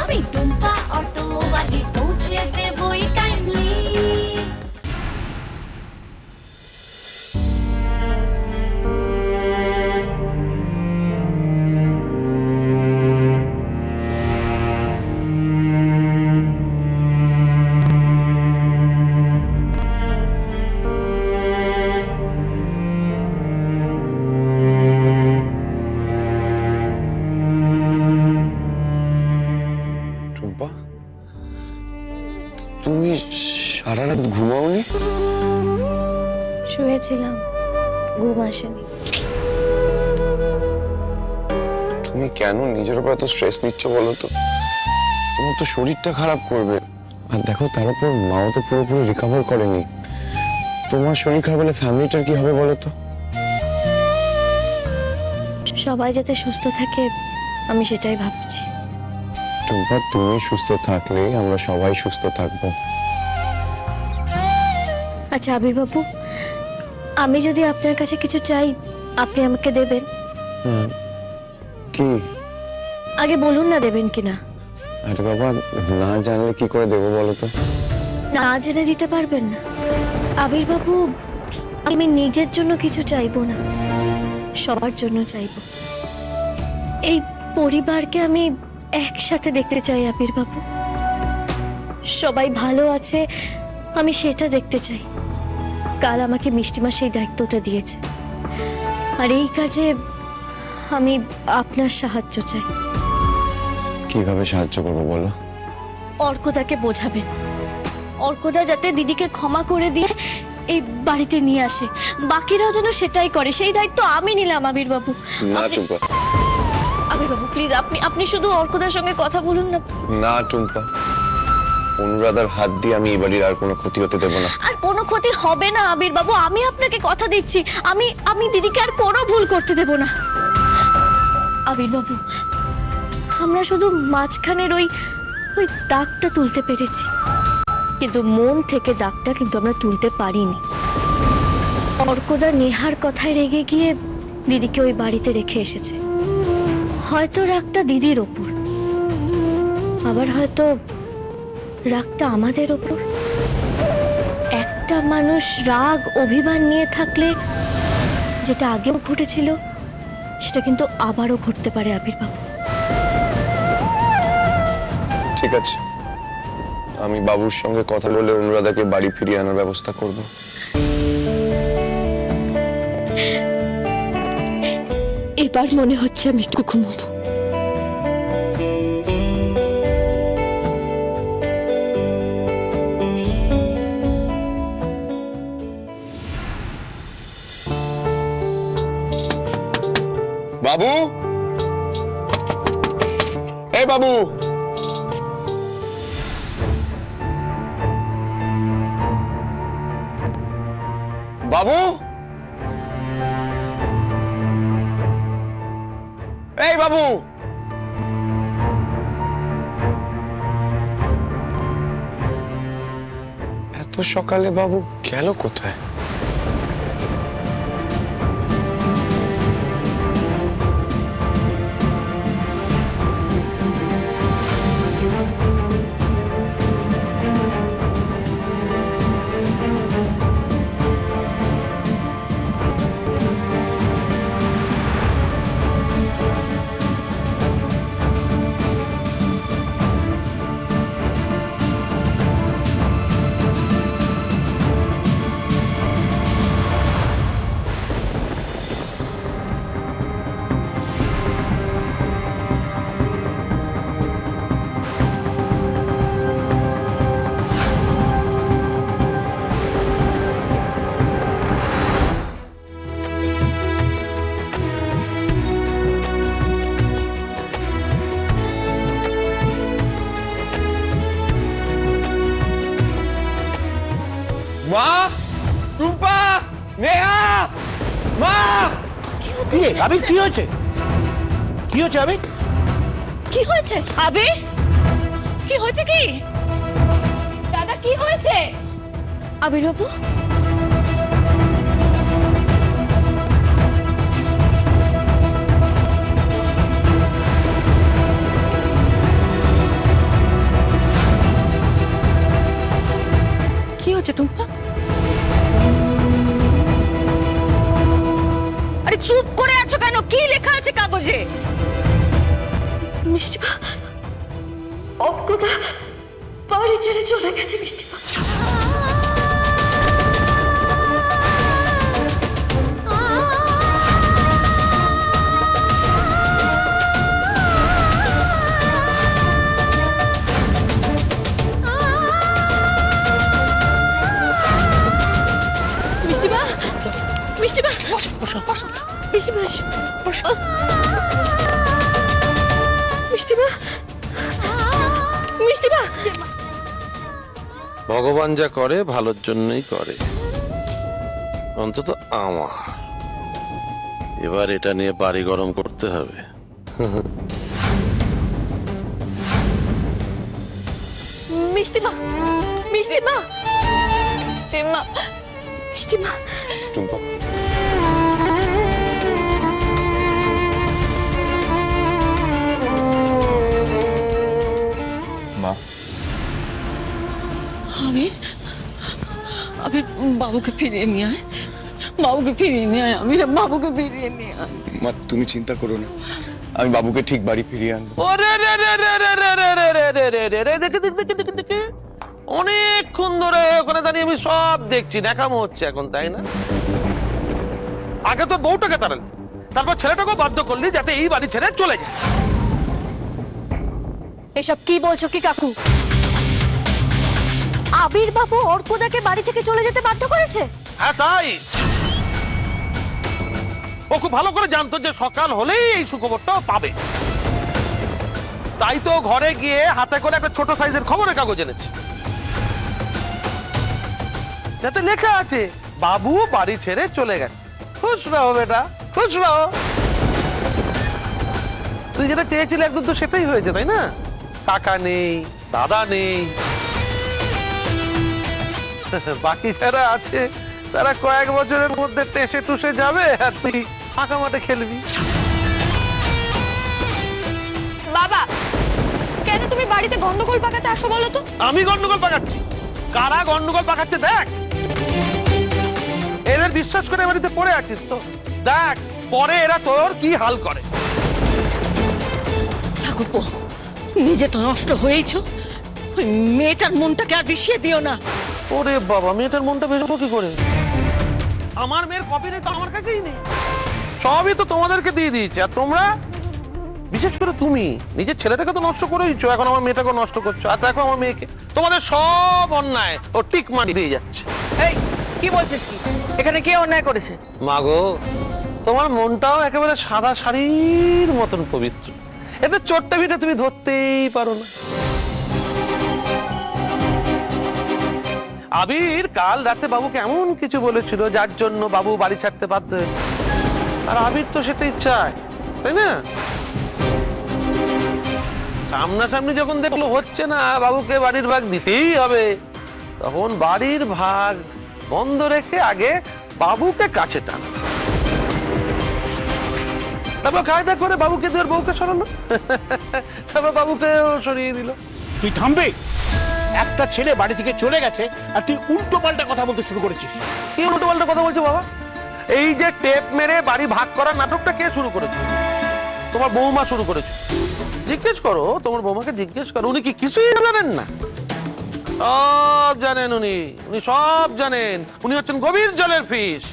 আমি টুম্পা অটোওয়ালি পৌঁছে দেবই কাইন্ডলি। টুম্পা, তুমি সারা রাত ঘুমাওনি? শুয়েছিলাম, ঘুম আসেনি। তুমি কেন নিজের উপর এত স্ট্রেস নিচ্ছ বলো তো? তোমার তো শরীরটা খারাপ করবে। আর দেখো, তার উপর মাও তো পুরোপুরি রিকভার করেনি। তোমার শরীর খারাপ হলে ফ্যামিলিটার কি হবে বলো তো? সবাই যাতে সুস্থ থাকে আমি সেটাই ভাবছি। টুম্পা, তুমি সুস্থ থাকলে আমরা সবাই সুস্থ থাকবো। আচ্ছা আবির বাবু, আমি যদি আপনার কাছে কিছু চাই আপনি আমাকে দেবেন? কি? আগে বলুন না দেবেন কিনা। আরে বাবা, না জানলে কি করে দেবো বলো তো? না জেনে দিতে পারবেন না? আবির বাবু, আমি নিজের জন্য কিছু চাইবো না, সবার জন্য চাইবো। এই পরিবারকে আমি একসাথে দেখতে চাই আবির বাবু। সবাই ভালো আছে আমি সেটা দেখতে চাই। কাল আমাকে মিষ্টিমা সেই দায়িত্বটা দিয়েছে, আর এই কাজে আমি আপনার সাহায্য চাই। কিভাবে সাহায্য করবো বলো? অর্কদাকে বোঝাবেন, অর্কদা যাতে দিদিকে ক্ষমা করে দিয়ে এই বাড়িতে নিয়ে আসে। বাকিরাও যেন সেটাই করে, সেই দায়িত্ব আমি নিলাম আবির বাবু। না টুম্পা, আবির বাবু প্লিজ, আপনি শুধু অর্কদার সঙ্গে কথা বলুন না। না টুম্পা, অনুরাধার হাত দিয়ে আমি এই বাড়ির আর কোনো ক্ষতি হতে দেবো না। আর কোনো ক্ষতি হবে না আবির বাবু, আমি আপনাকে কথা দিচ্ছি। আমি দিদিকে আর কোনো ভুল করতে দেব না। আবির বাবু, আমরা শুধু মাঝখানের ওই দাগটা তুলতে পেরেছি, কিন্তু মন থেকে দাগটা কিন্তু আমরা তুলতে পারিনি। অর্কদা নেহার কথায় রেগে গিয়ে দিদিকে ওই বাড়িতে রেখে এসেছে। হয়তো রাগটা দিদির ওপর, আবার হয়তো রাগটা আমাদের ওপর। একটা মানুষ রাগ অভিমান নিয়ে থাকলে যেটা আগেও ঘটেছিল সেটা কিন্তু আবারও ঘটতে পারে আবির বাবু। ঠিক আছে, আমি বাবুর সঙ্গে কথা বলে অনুরাধাকে বাড়ি ফিরিয়ে আনার ব্যবস্থা করব। এবার মনে হচ্ছে আমি একটু ঘুমাবো। বাবু, এই বাবু, বাবু, এই বাবু। এত সকালে বাবু গেল কোথায়? মা, টুম্পা, নেহা, মা। আবির কি হয়েছে? কি হয়েছে আবির? কি হয়েছে আবির? কি হয়েছে? কি দাদা, কি হয়েছে? আবির বাবু, হয়েছে টুম্পা? আরে চুপ করে আছো কেন? কি লেখা আছে কাগজে? মিষ্টিমা অজ্ঞতা বাড়ি ছেড়ে চলে গেছে মিষ্টিমা। মিষ্টিমা মিষ্টিমা বসো বসো বসো মিষ্টিমা এসো, বসো মিষ্টিমা মিষ্টিমা। ভগবান যা করে ভালোর জন্যই করে, অন্তত আমার। এবার এটা নিয়ে বাড়ি গরম করতে হবে। মিষ্টিমা মিষ্টিমা চিম্মা মিষ্টিমা। টুম্পা মা, আবির আবির বাবুকে ফিরিয়ে নিয়ে আয়, বাবুকে ফিরিয়ে নিয়ে আয় আবির, বাবুকে ফিরিয়ে নিয়ে আয়। মা তুমি চিন্তা করো না, আমি বাবুকে ঠিক বাড়ি ফিরিয়ে আনবো। ওরে রে রে রে রে রে রে রে রে রে রে রে রে, দেখে দেখে দেখে দেখে দেখে অনেকক্ষণ ধরে ওখানে দাঁড়িয়ে আমি সব দেখছি, দেখামো হচ্ছে এখন, তাই না? আগে তো বউটাকে তাড়ালি, তারপর ছেলেটাকে বাধ্য করলি যাতে এই বাড়ি ছেড়ে চলে যায়। এসব কি বলছো কি কাকু? আবির বাবু অর্কদাকে বাড়ি থেকে চলে যেতে বাধ্য করেছে? হ্যাঁ তাই। ও খুব ভালো করে জানতো যে সকাল হলেই এই সুখবরটা পাবে, তাই তো ঘরে গিয়ে হাতে করে একটা ছোট সাইজের খবরের কাগজ এনেছে, যাতে লেখা আছে বাবু বাড়ি ছেড়ে চলে গেছে। খুশ রাও বেটা, খুশ রাও। তুই যেটা চেয়েছিলি একদম তো সেটাই হয়েছে, তাই না? টাকা নেই, দাদা নেই, বাকি যারা আছে তারা কয়েক বছরের মধ্যে টেসে টুসে যাবে, আর তুই ফাঁকা মাঠে খেলবি। বাবা কেন তুমি বাড়িতে গন্ডগোল পাকাতে আসো বলো তো? আমি গন্ডগোল পাকাচ্ছি? কারা গন্ডগোল পাকাচ্ছে দেখ। এদের বিশ্বাস করে বাড়িতে পড়ে আছিস তো, দেখ পরে এরা তোর কি হাল করে। ঠাকুরপো, নিজে তো নষ্ট হয়েছ, ওই মেয়েটার মনটাকে আর বিষিয়ে দিও না। ওরে বাবা, মেয়েটার মনটা বেরোবো কি করে? আমার মেয়ের কপি তো আমার কাছেই নেই, সবই তো তোমাদেরকে দিয়ে দিয়েছে। আর তোমরা, বিশেষ করে তুমি, নিজের ছেলেটাকে তো নষ্ট করেইছো, এখন আমার মেয়েটাকে নষ্ট করছো। আর দেখো আমার মেয়েকে, তোমাদের সব অন্যায় ও টিক মারি দিয়ে যাচ্ছে। এই কি বলছিস কি? এখানে কে অন্যায় করেছে? মাগো, তোমার মনটাও একেবারে সাদা শাড়ির মতন পবিত্র, এতে চোটটা ভিটা তুমি ধরতেই পারো না। আবির কাল রাতে বাবুকে এমন কিছু বলেছিল যার জন্য বাবু বাড়ি ছাড়তে বাধ্য হয়েছে, আর আবির তো সেটাই চায়, তাই না? সামনাসামনি যখন দেখলো হচ্ছে না, বাবুকে বাড়ির ভাগ দিতেই হবে, তখন বাড়ির ভাগ বন্ধ রেখে আগে বাবুকে কাছে টানা, তারপর কায়দা করে বাবুকে দিয়ে বউকে সরানো, তারপর বাবুকেও সরিয়ে দিল। তুই থামবে? একটা ছেলে বাড়ি থেকে চলে গেছে আর তুই উল্টো পাল্টা কথা বলতে শুরু করেছিস। কি উল্টো পাল্টা কথা বলছো বাবা? এই যে টেপ মেরে বাড়ি ভাগ করার নাটকটা কে শুরু করেছে? তোমার বৌমা শুরু করেছে। জিজ্ঞেস করো তোমার বৌমাকে, জিজ্ঞেস করো, উনি কি কিছুই জানেন না? সব জানেন উনি, উনি সব জানেন। উনি হচ্ছেন গভীর জলের ফিশ।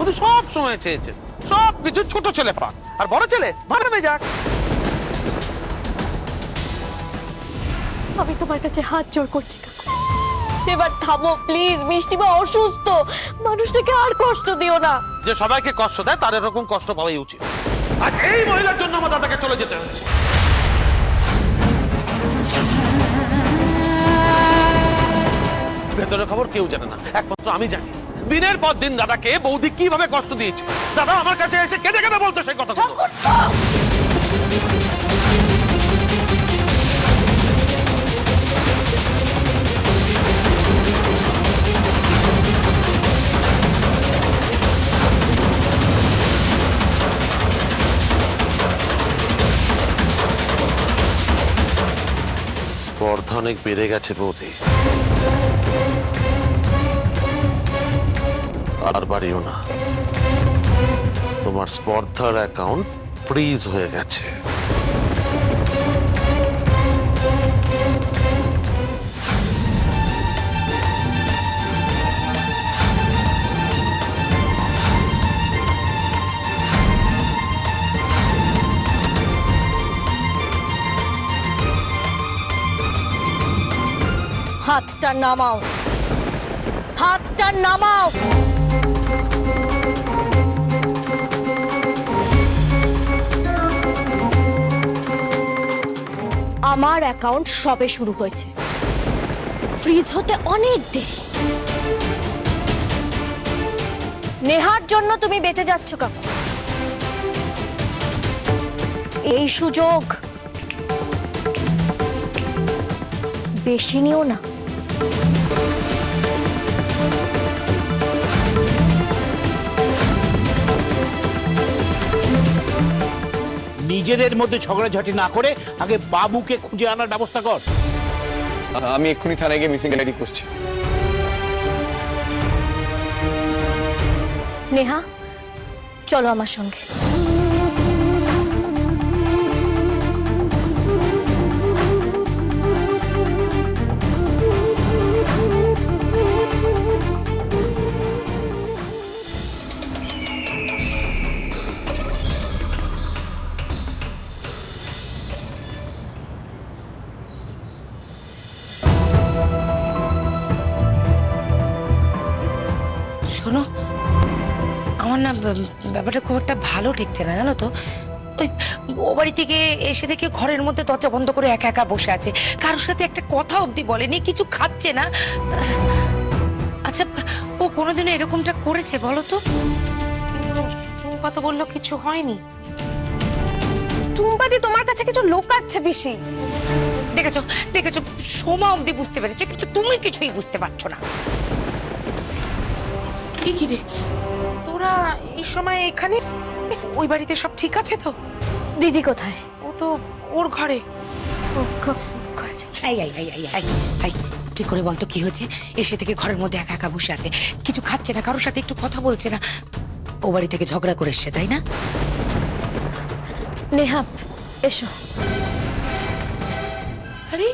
উনি সব সময় চেয়েছেন সব কিছু ছোট ছেলে পাক, আর বড় ছেলে ভাড়ামে যাক। আমি তোমার কাছে হাত জোড় করছি কাকু, এবার থামো প্লিজ। মিষ্টিমা অসুস্থ, মানুষটাকে আর কষ্ট দিও না। যে সবাইকে কষ্ট দেয় তার এরকম কষ্ট পাওয়াই উচিত। আর এই মহিলার জন্য আমার দাদাকে চলে যেতে হচ্ছে। ভেতরের খবর কেউ জানে না, একমাত্র আমি জানি। দিনের পর দিন দাদাকে বৌদি কিভাবে কষ্ট দিয়েছে, দাদা আমার কাছে এসে কেঁদে কেঁদে বলতো সেই কথা। স্পর্ধা অনেক বেড়ে গেছে বৌদি, আর বাড়িও না। তোমার স্পর্ধার অ্যাকাউন্ট ফ্রিজ হয়ে গেছে। হাতটা নামাও, হাতটা নামাও। আমার অ্যাকাউন্ট সবে শুরু হয়েছে, ফ্রিজ হতে অনেক দেরি। নেহার জন্য তুমি বেঁচে যাচ্ছ কাকু, এই সুযোগ বেশি নিও না। নিজেদের মধ্যে ঝগড়াঝাটি না করে আগে বাবুকে খুঁজে আনার ব্যবস্থা কর। আমি এক্ষুনি থানায় গিয়ে মিসিং ডায়েরি করছি। নেহা, চলো আমার সঙ্গে। শোনো, আমার না ব্যাপারটা খুব একটা ভালো ঠেকছে না, জানো তো। ওই ও বাড়ি থেকে এসে দেখে ঘরের মধ্যে দরজা বন্ধ করে একা একা বসে আছে, কারোর সাথে একটা কথা অবধি বলেনি, কিছু খাচ্ছে না। আচ্ছা, ও কোনোদিনও এরকমটা করেছে বলো তো? টুম্পা তো বললো কিছু হয়নি। টুম্পাদি তোমার কাছে কিছু লোকাচ্ছে বেশি। দেখেছো দেখেছো, সোমা অবধি বুঝতে পেরেছে, কিন্তু তুমি কিছুই বুঝতে পারছো না। কি রে, তোরা এই সময় এখানে? ওই বাড়িতে সব ঠিক আছে তো? দিদি কোথায়? ও তো ওর ঘরে। ঘরে যাও। ঠিক করে বলতো কি হয়েছে? এসে থেকে ঘরের মধ্যে একা একা বসে আছে, কিছু খাচ্ছে না, কারোর সাথে একটু কথা বলছে না। ও বাড়ি থেকে ঝগড়া করে এসছে, তাই না? নেহা, এসো। আরে